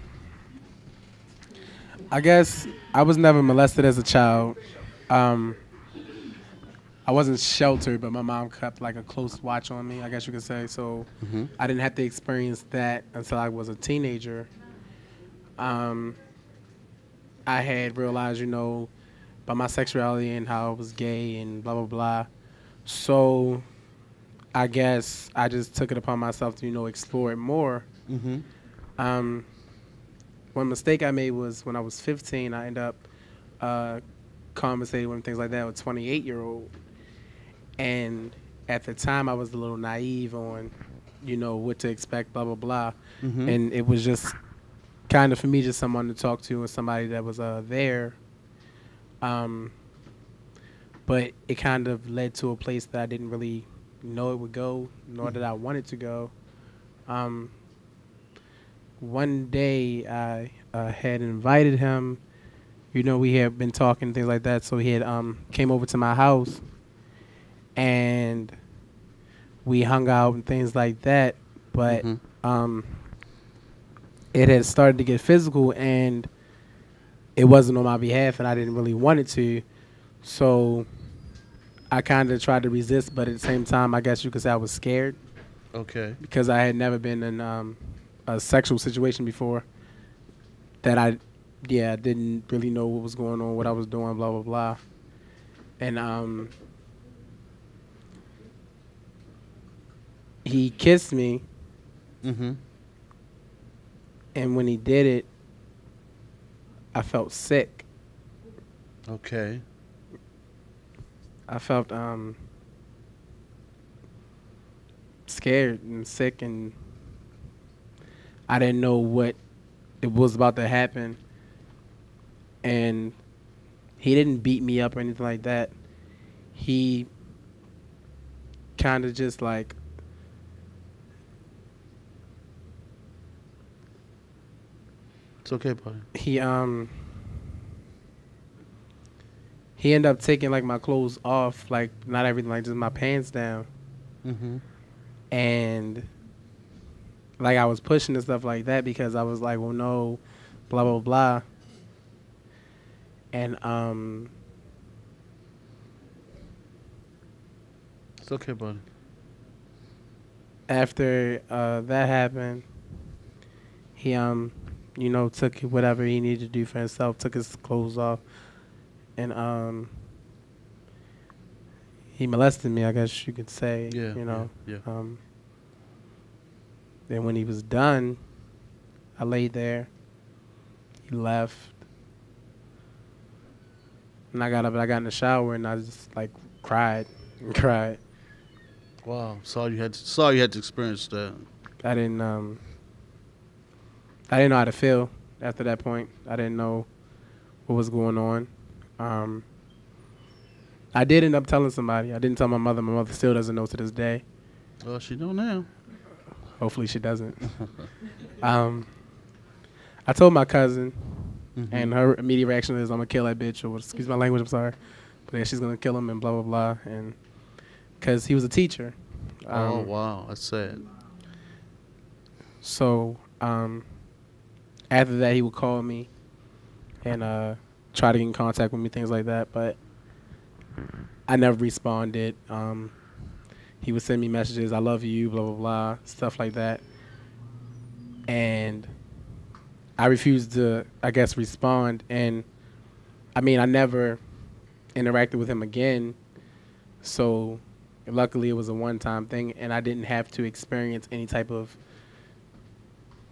guess I was never molested as a child. I wasn't sheltered, but my mom kept like a close watch on me, I guess you could say. So I didn't have to experience that until I was a teenager. I had realized, about my sexuality and how I was gay and blah, blah, blah. So I guess I just took it upon myself to, explore it more. One mistake I made was when I was 15, I ended up conversating with things like that with a 28-year-old. And at the time, I was a little naive on, what to expect, blah, blah, blah. And it was just kind of, for me, just someone to talk to and somebody that was there. But it kind of led to a place that I didn't really know it would go, nor did I want it to go. One day, I had invited him. We had been talking, things like that. So he had came over to my house. And we hung out and things like that, but it had started to get physical, and it wasn't on my behalf, and I didn't really want it to. So I kind of tried to resist, but at the same time, I guess you could say I was scared. Okay. Because I had never been in a sexual situation before that I didn't really know what was going on, what I was doing, blah, blah, blah. And he kissed me, and when he did it, I felt sick. Okay. I felt scared and sick, and I didn't know what it was about to happen. And he didn't beat me up or anything like that. He kind of just like It's okay, buddy. He ended up taking like my clothes off, like not everything, like just my pants down. Mm-hmm. And like I was pushing and stuff like that because I was like, well, no, blah blah blah. And it's okay, buddy. After that happened, he took whatever he needed to do for himself, took his clothes off, and he molested me, I guess you could say. Yeah. Yeah. Then when he was done, I laid there. He left. And I got up and I got in the shower and I just like cried and cried. Wow. Sorry you had to experience that. I didn't know how to feel after that point. I didn't know what was going on. I did end up telling somebody. I didn't tell my mother. My mother still doesn't know to this day. Well, she know now. Hopefully she doesn't. I told my cousin, and her immediate reaction is, I'm going to kill that bitch, or excuse my language, I'm sorry. But yeah, she's going to kill him and blah, blah, blah. And because he was a teacher. Oh, wow. That's sad. So after that, he would call me and try to get in contact with me, things like that. But I never responded. He would send me messages, I love you, blah, blah, blah, stuff like that. And I refused to, I guess, respond. And, I mean, I never interacted with him again. So, luckily, it was a one-time thing, and I didn't have to experience any type of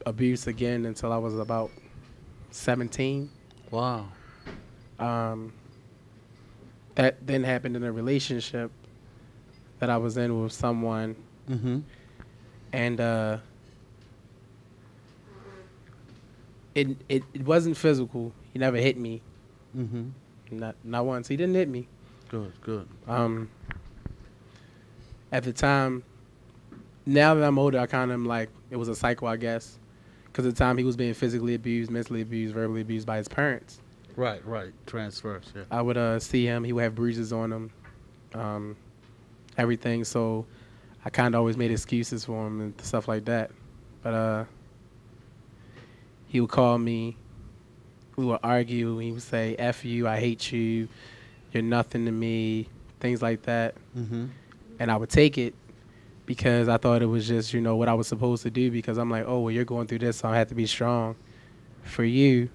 abuse again until I was about 17. Wow. That then happened in a relationship that I was in with someone. Mm-hmm. And it wasn't physical. He never hit me. Mm-hmm. Not once. He didn't hit me. Good. At the time, now that I'm older, I kind of am like, it was a cycle, I guess. Because at the time, he was being physically abused, mentally abused, verbally abused by his parents. Right. Transfers, yeah. I would see him. He would have bruises on him, everything. So I kind of always made excuses for him and stuff like that. But he would call me. We would argue. He would say, F you, I hate you, you're nothing to me, things like that. Mm-hmm. And I would take it because I thought it was just, what I was supposed to do, because I'm like, oh, well, you're going through this, so I have to be strong for you.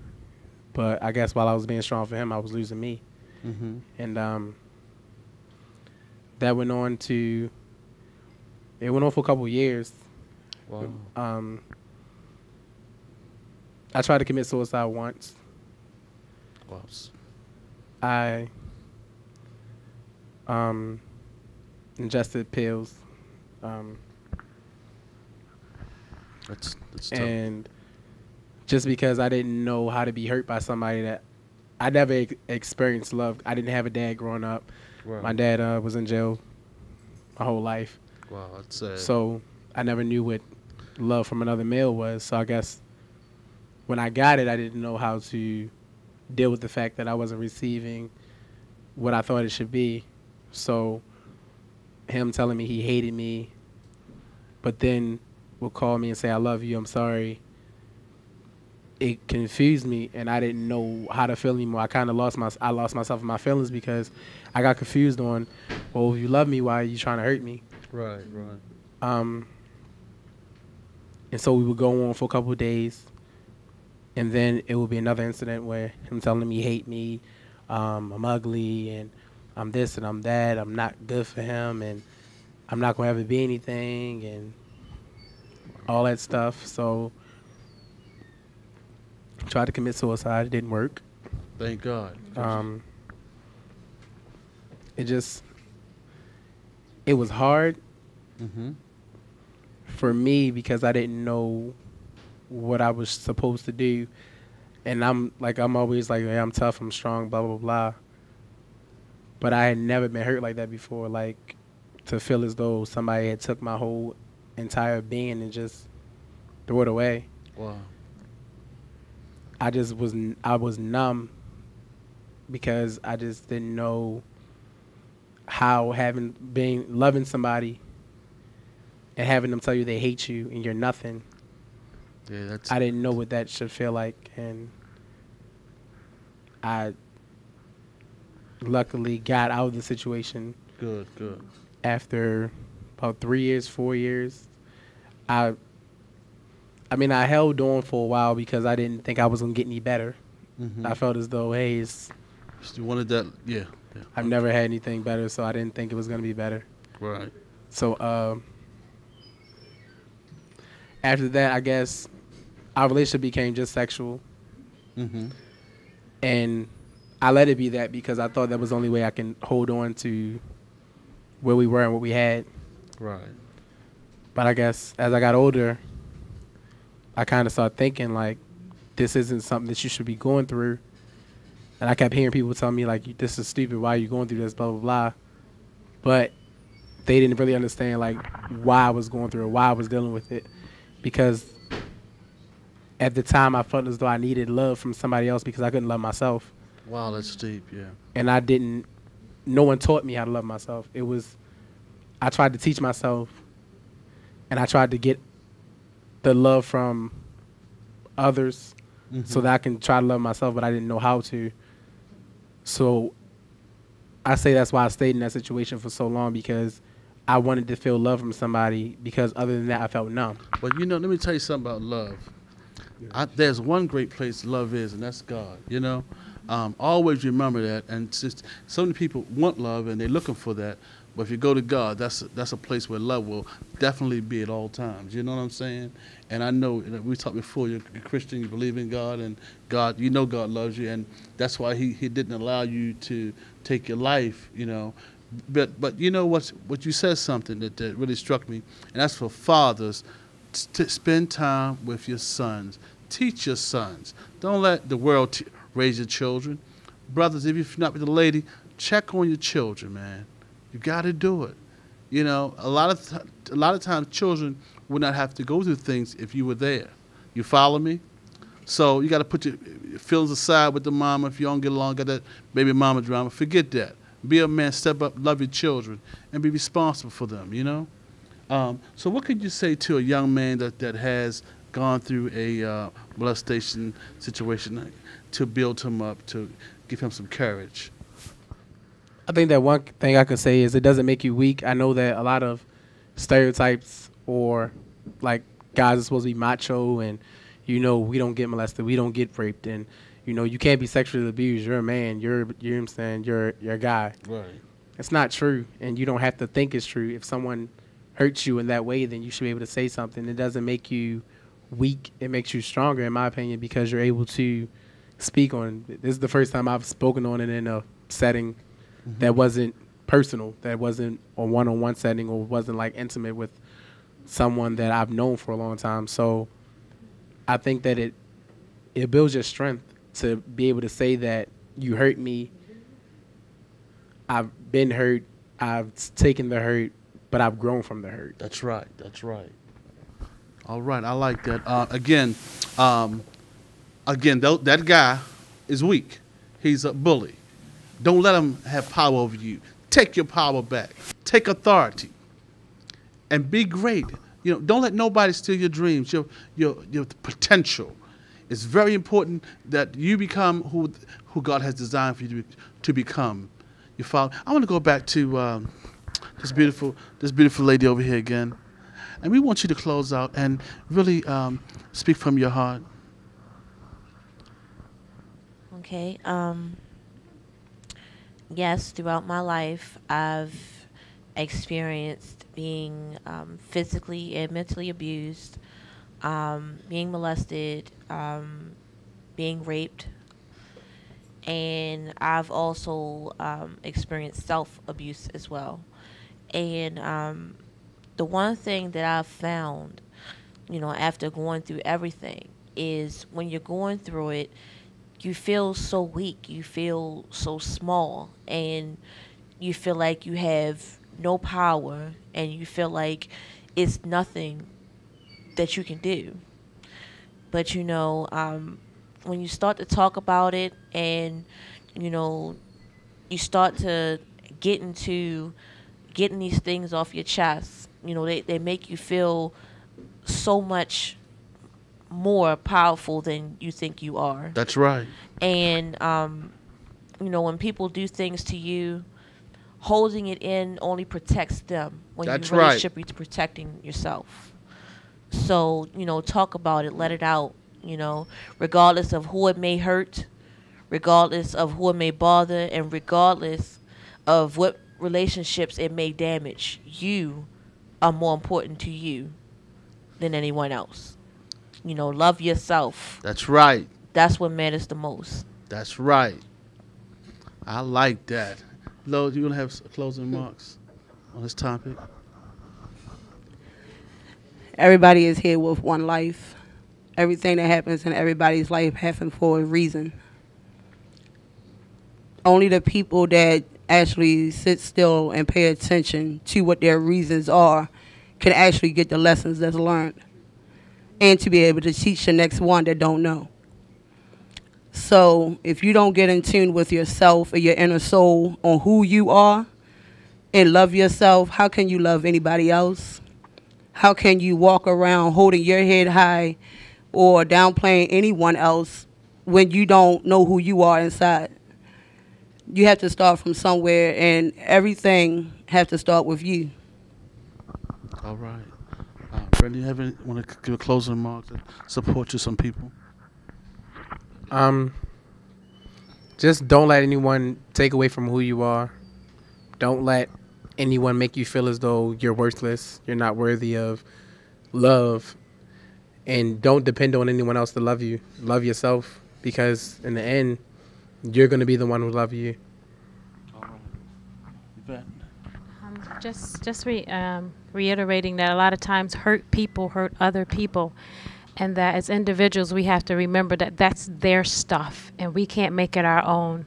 But I guess while I was being strong for him, I was losing me. Mm-hmm. And that went on for a couple of years. Wow. I tried to commit suicide once. Wow. I ingested pills. That's tough. And just because I didn't know how to be hurt by somebody that I never experienced love. I didn't have a dad growing up. Wow. My dad was in jail my whole life. Wow, that's sad. So I never knew what love from another male was. So I guess when I got it, I didn't know how to deal with the fact that I wasn't receiving what I thought it should be. So him telling me he hated me, but then would call me and say, I love you, I'm sorry. It confused me, and I didn't know how to feel anymore. I lost myself in my feelings because I got confused on, well, if you love me, why are you trying to hurt me? Right. And so we would go on for a couple of days, and then it would be another incident where him telling me he hate me, I'm ugly, and I'm this and I'm that, I'm not good for him, and I'm not going to ever be anything, and all that stuff. So tried to commit suicide. It didn't work. Thank God. It was hard Mm-hmm. for me because I didn't know what I was supposed to do. And I'm always like, hey, I'm tough, I'm strong, blah, blah, blah. But I had never been hurt like that before, like to feel as though somebody had took my whole entire being and just threw it away. Wow. I was numb because I just didn't know how loving somebody and having them tell you they hate you and you're nothing. Yeah, I didn't know what that should feel like, and I luckily got out of the situation. Good. After about 3 years, 4 years. I held on for a while because I didn't think I was going to get any better. Mm-hmm. I felt as though, hey, you wanted that, yeah. I've never had anything better, so I didn't think it was going to be better. Right. So after that, I guess our relationship became just sexual. Mm-hmm. And I let it be that because I thought that was the only way I can hold on to where we were and what we had. Right. But I guess as I got older, I kind of started thinking, like, this isn't something that you should be going through. And I kept hearing people tell me, like, this is stupid. Why are you going through this, blah, blah, blah. But they didn't really understand, like, why I was going through it, why I was dealing with it. Because at the time, I felt as though I needed love from somebody else because I couldn't love myself. Wow, that's deep, yeah. And no one taught me how to love myself. I tried to teach myself, and I tried to get the love from others so that I can try to love myself, but I didn't know how to. So I say that's why I stayed in that situation for so long, because I wanted to feel love from somebody, because other than that, I felt numb. But, let me tell you something about love. There's one great place love is, and that's God, Always remember that. And just so many people want love, and they're looking for that. But if you go to God, that's a place where love will definitely be at all times. You know what I'm saying? And I know, we talked before, you're a Christian, you believe in God, and God, God loves you, and that's why he didn't allow you to take your life, But you know what you said something that really struck me, and that's for fathers. To spend time with your sons. Teach your sons. Don't let the world raise your children. Brothers, if you're not with the lady, check on your children, man. You got to do it. A lot of times children would not have to go through things if you were there. You follow me? So you got to put your feelings aside with the mama. If you don't get along, got that baby mama drama, forget that. Be a man, step up, love your children, and be responsible for them, So what could you say to a young man that has gone through a molestation situation to build him up, to give him some courage? I think that one thing I could say is it doesn't make you weak. I know that a lot of stereotypes, or like guys are supposed to be macho and, we don't get molested, we don't get raped, and, you can't be sexually abused. You're a man. You're what I'm saying? You're a guy. Right. It's not true, and you don't have to think it's true. If someone hurts you in that way, then you should be able to say something. It doesn't make you weak. It makes you stronger, in my opinion, because you're able to speak on it. This is the first time I've spoken on it in a setting that wasn't personal, that wasn't a one-on-one setting, or wasn't like intimate with someone that I've known for a long time. So I think that it builds your strength to be able to say that you hurt me. I've been hurt. I've taken the hurt, but I've grown from the hurt. That's right. All right, I like that. Again, that guy is weak. He's a bully. Don't let him have power over you. Take your power back. Take authority, and be great. Don't let nobody steal your dreams, your potential. It's very important that you become who God has designed for you to become. You follow? I want to go back to this beautiful lady over here again, and we want you to close out and really speak from your heart. Okay. Yes, throughout my life, I've experienced being physically and mentally abused, being molested, being raped, and I've also experienced self-abuse as well. And the one thing that I've found, after going through everything, is when you're going through it, you feel so weak, you feel so small, and you feel like you have no power, and you feel like it's nothing that you can do. But when you start to talk about it, and you know, you start to getting these things off your chest, you know, they make you feel so much more powerful than you think you are. That's right. And you know, when people do things to you, holding it in only protects them. When That's you really right. should be protecting yourself. So, you know, talk about it, let it out, you know, regardless of who it may hurt, regardless of who it may bother, and regardless of what relationships it may damage. You are more important to you than anyone else. You know, love yourself. That's right. That's what matters the most. That's right. I like that. Lo, you gonna have closing remarks on this topic? Everybody is here with one life. Everything that happens in everybody's life happens for a reason. Only the people that actually sit still and pay attention to what their reasons are can actually get the lessons that's learned, and to be able to teach the next one that don't know. So if you don't get in tune with yourself and your inner soul on who you are and love yourself, how can you love anybody else? How can you walk around holding your head high or downplaying anyone else when you don't know who you are inside? You have to start from somewhere, and everything has to start with you. All right. Brandon, you want to give a closing remark to support you, some people? Just don't let anyone take away from who you are. Don't let anyone make you feel as though you're worthless, you're not worthy of love, and don't depend on anyone else to love you. Love yourself, because in the end, you're going to be the one who love you. All right. Just reiterating that a lot of times hurt people hurt other people, and that as individuals we have to remember that that's their stuff and we can't make it our own.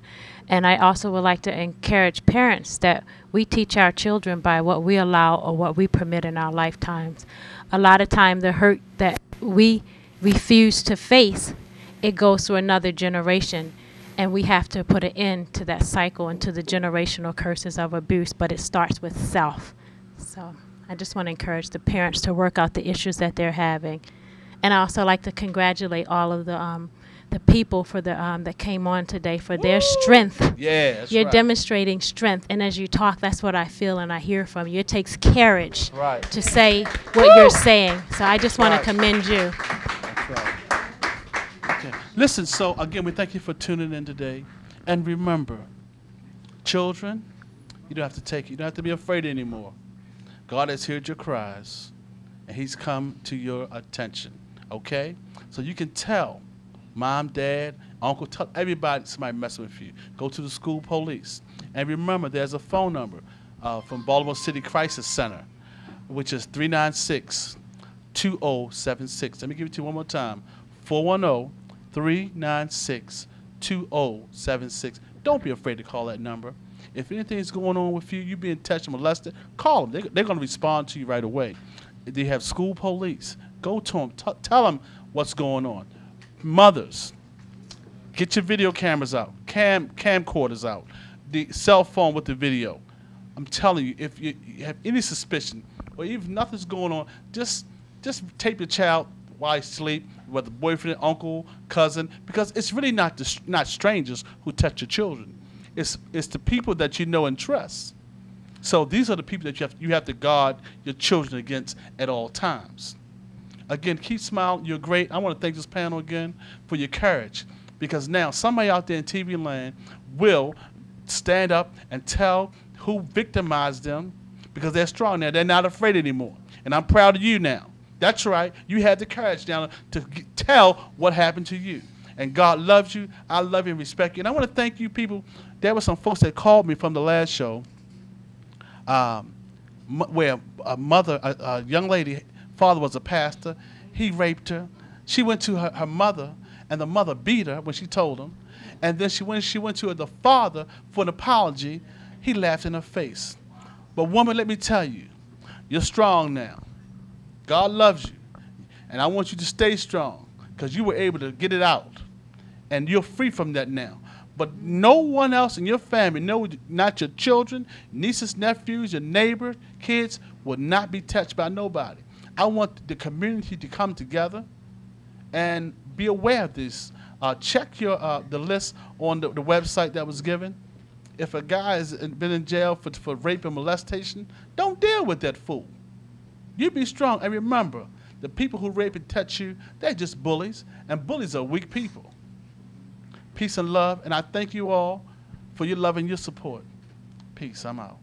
And I also would like to encourage parents that we teach our children by what we allow or what we permit in our lifetimes. A lot of time the hurt that we refuse to face, it goes to another generation, and we have to put an end to that cycle and to the generational curses of abuse, but it starts with self. So I just want to encourage the parents to work out the issues that they're having. And I also like to congratulate all of the people for that came on today for their strength. Yeah, that's You're right. demonstrating strength, and as you talk, that's what I feel and I hear from you. It takes courage Right. to say what you're saying. So I just want Right. to commend you. That's right. Okay. Listen, so again, we thank you for tuning in today. And remember, children, you don't have to be afraid anymore. God has heard your cries, and he's come to your attention. Okay? So you can tell mom, dad, uncle, tell everybody somebody messing with you. Go to the school police. And remember, there's a phone number from Baltimore City Crisis Center, which is 396-2076. Let me give it to you one more time. 410-396-2076. Don't be afraid to call that number. If anything's going on with you, you being touched and molested, call them. They're going to respond to you right away. They have school police. Go to them. Tell them what's going on. Mothers, get your video cameras out, camcorders out, the cell phone with the video. I'm telling you, if you have any suspicion or even nothing's going on, just tape your child while he's asleep, whether boyfriend, uncle, cousin, because it's really not strangers who touch your children. It's the people that you know and trust. So these are the people that you have to guard your children against at all times. Again, keep smiling. You're great. I want to thank this panel again for your courage, because now somebody out there in TV land will stand up and tell who victimized them, because they're strong now. They're not afraid anymore. And I'm proud of you now. That's right. You had the courage now to tell what happened to you. And God loves you. I love you and respect you. And I want to thank you people. There were some folks that called me from the last show where a young lady, father was a pastor. He raped her. She went to her mother, and the mother beat her when she told him. And then when she went to the father for an apology, he laughed in her face. But woman, let me tell you, you're strong now. God loves you. And I want you to stay strong, because you were able to get it out. And you're free from that now. But no one else in your family, no, not your children, nieces, nephews, your neighbor, kids, will not be touched by nobody. I want the community to come together and be aware of this. Check the list on the website that was given. If a guy has been in jail for rape and molestation, don't deal with that fool. You be strong. And remember, the people who rape and touch you, they're just bullies. And bullies are weak people. Peace and love. And I thank you all for your love and your support. Peace. I'm out.